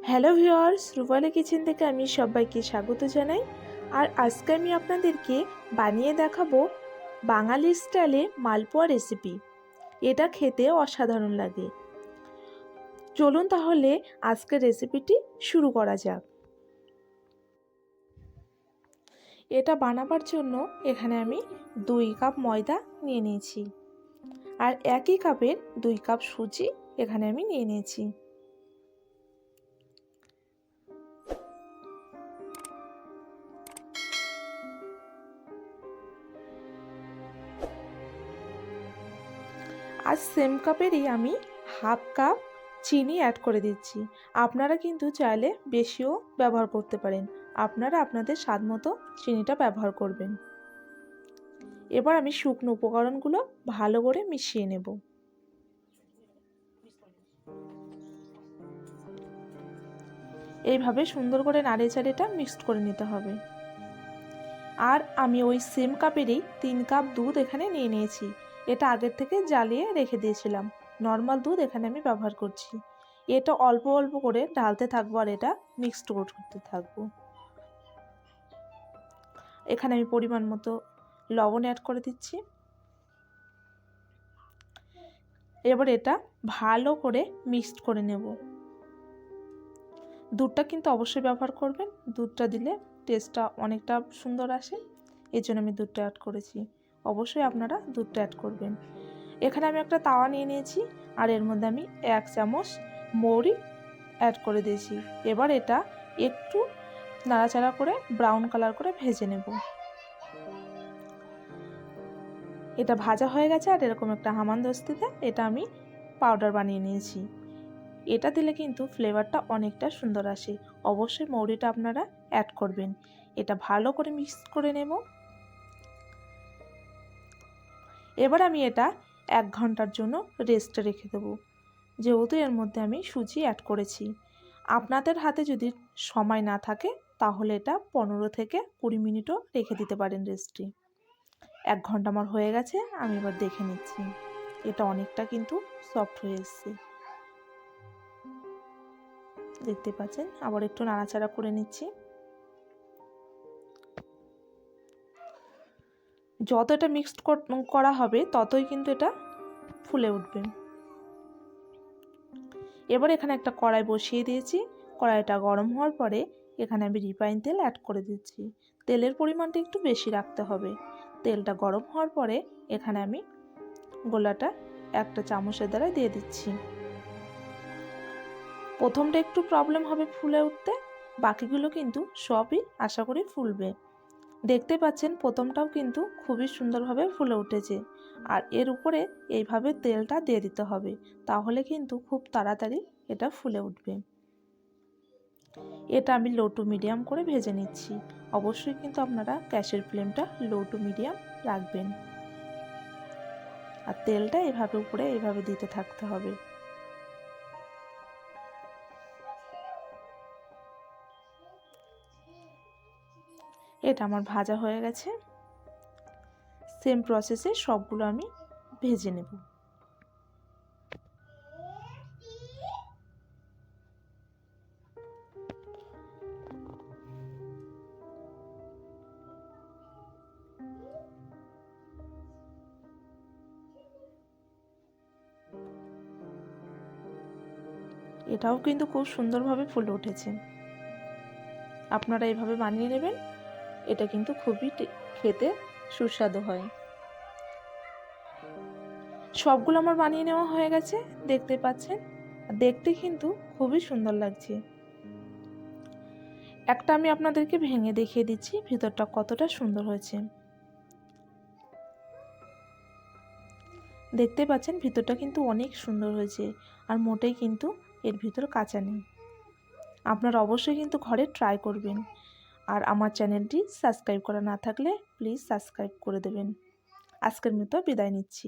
Hello viewers, রুপালি kitchen থেকে আমি সবাইকে স্বাগত জানাই। আর আজকে আমি আপনাদেরকে বানিয়ে দেখাবো বাঙালি স্টাইলে মালপোয়া রেসিপি। এটা খেতে অসাধারণ লাগে। চলুন তাহলে আজকের রেসিপিটি শুরু করা যাক। এটা বানাবার জন্য এখানে আমি 2 কাপ ময়দা নিয়ে নিয়েছি, আর একই কাপের 2 কাপ সুজি এখানে আমি নিয়ে নিয়েছি। আর সেম কাপেরই আমি হাফ কাপ চিনি অ্যাড করে দিচ্ছি। আপনারা কিন্তু চাইলে বেশিও ব্যবহার করতে পারেন। আপনারা আপনাদের স্বাদ মতো চিনিটা ব্যবহার করবেন। এবার আমি শুকনো উপকরণগুলো ভালো করে মিশিয়ে নেব। এইভাবে সুন্দর করে নাড়েচাড়েটা মিক্সড করে নিতে হবে। আর আমি ওই সেম কাপেরই 3 কাপ দুধ এখানে নিয়ে নিয়েছি। এটা আগের থেকে জ্বালিয়ে রেখে দিয়েছিলাম। নর্মাল দুধ এখানে আমি ব্যবহার করছি। এটা অল্প অল্প করে ঢালতে থাকবো আর এটা মিক্সড করতে থাকবো। এখানে আমি পরিমাণ মতো লবণ অ্যাড করে দিচ্ছি। এবার এটা ভালো করে মিক্সড করে নেব। দুধটা কিন্তু অবশ্যই ব্যবহার করবেন। দুধটা দিলে টেস্টটা অনেকটা সুন্দর আসে, এই জন্য আমি দুধটা অ্যাড করেছি। অবশ্যই আপনারা দুধটা অ্যাড করবেন। এখানে আমি একটা তাওয়া নিয়ে নিয়েছি, আর এর মধ্যে আমি 1 চামচ মৌরি অ্যাড করে দিয়েছি। এবার এটা একটু নাড়াচাড়া করে ব্রাউন কালার করে ভেজে নেব। এটা ভাজা হয়ে গেছে, আর এরকম একটা হামানদিস্তাতে এটা আমি পাউডার বানিয়ে নিয়েছি। এটা দিলে কিন্তু ফ্লেভারটা অনেকটা সুন্দর আসে। অবশ্যই মৌরিটা আপনারা অ্যাড করবেন। এটা ভালো করে মিক্স করে নেব। এবার আমি এটা 1 ঘন্টার জন্য রেস্টে রেখে দেবো, যেহেতু এর মধ্যে আমি সুজি অ্যাড করেছি। আপনাদের হাতে যদি সময় না থাকে তাহলে এটা 15 থেকে 20 মিনিটও রেখে দিতে পারেন রেস্টে। 1 ঘন্টা আমার হয়ে গেছে, আমি এবার দেখে নিচ্ছি। এটা অনেকটা কিন্তু সফট হয়ে এসছে, দেখতে পাচ্ছেন। আবার একটু নাড়াচাড়া করে নিচ্ছি। যত এটা মিক্সড করা হবে ততই কিন্তু এটা ফুলে উঠবে। এবার এখানে একটা কড়াই বসিয়ে দিয়েছি। কড়াইটা গরম হওয়ার পরে এখানে আমি রিফাইন তেল অ্যাড করে দিচ্ছি। তেলের পরিমাণটা একটু বেশি রাখতে হবে। তেলটা গরম হওয়ার পরে এখানে আমি গোলাটা একটা চামচের দ্বারা দিয়ে দিচ্ছি। প্রথমটা একটু প্রবলেম হবে ফুলে উঠতে, বাকিগুলো কিন্তু সবই আশা করি ফুলবে। দেখতে পাচ্ছেন প্রথমটাও কিন্তু খুবই সুন্দরভাবে ফুলে উঠেছে। আর এর উপরে এইভাবে তেলটা দিয়ে দিতে হবে, তাহলে কিন্তু খুব তাড়াতাড়ি এটা ফুলে উঠবে। এটা আমি লো টু মিডিয়াম করে ভেজে নিচ্ছি। অবশ্যই কিন্তু আপনারা গ্যাসের ফ্লেমটা লো টু মিডিয়াম রাখবেন। আর তেলটা এভাবে উপরে এভাবে দিতে থাকতে হবে। এটা আমার ভাজা হয়ে গেছে। সেম প্রসেসে সবগুলো আমি ভেজে নেব। এটাও কিন্তু খুব সুন্দরভাবে ফুলে উঠেছে। আপনারা এইভাবে বানিয়ে নেবেন। এটা কিন্তু খুবই খেতে সুস্বাদু হয়। সবগুলো আমার বানিয়ে নেওয়া হয়ে গেছে, দেখতে পাচ্ছেন। দেখতে কিন্তু খুবই সুন্দর লাগছে। একটা আমি আপনাদেরকে ভেঙে দেখিয়ে দিচ্ছি ভিতরটা কতটা সুন্দর হয়েছে। দেখতে পাচ্ছেন ভিতরটা কিন্তু অনেক সুন্দর হয়েছে, আর মোটেই কিন্তু এর ভিতর কাঁচা নেই। আপনারা অবশ্যই কিন্তু ঘরে ট্রাই করবেন। আর আমার চ্যানেলটি সাবস্ক্রাইব করা না থাকলে প্লিজ সাবস্ক্রাইব করে দেবেন। আজকের মতো বিদায় নিচ্ছি।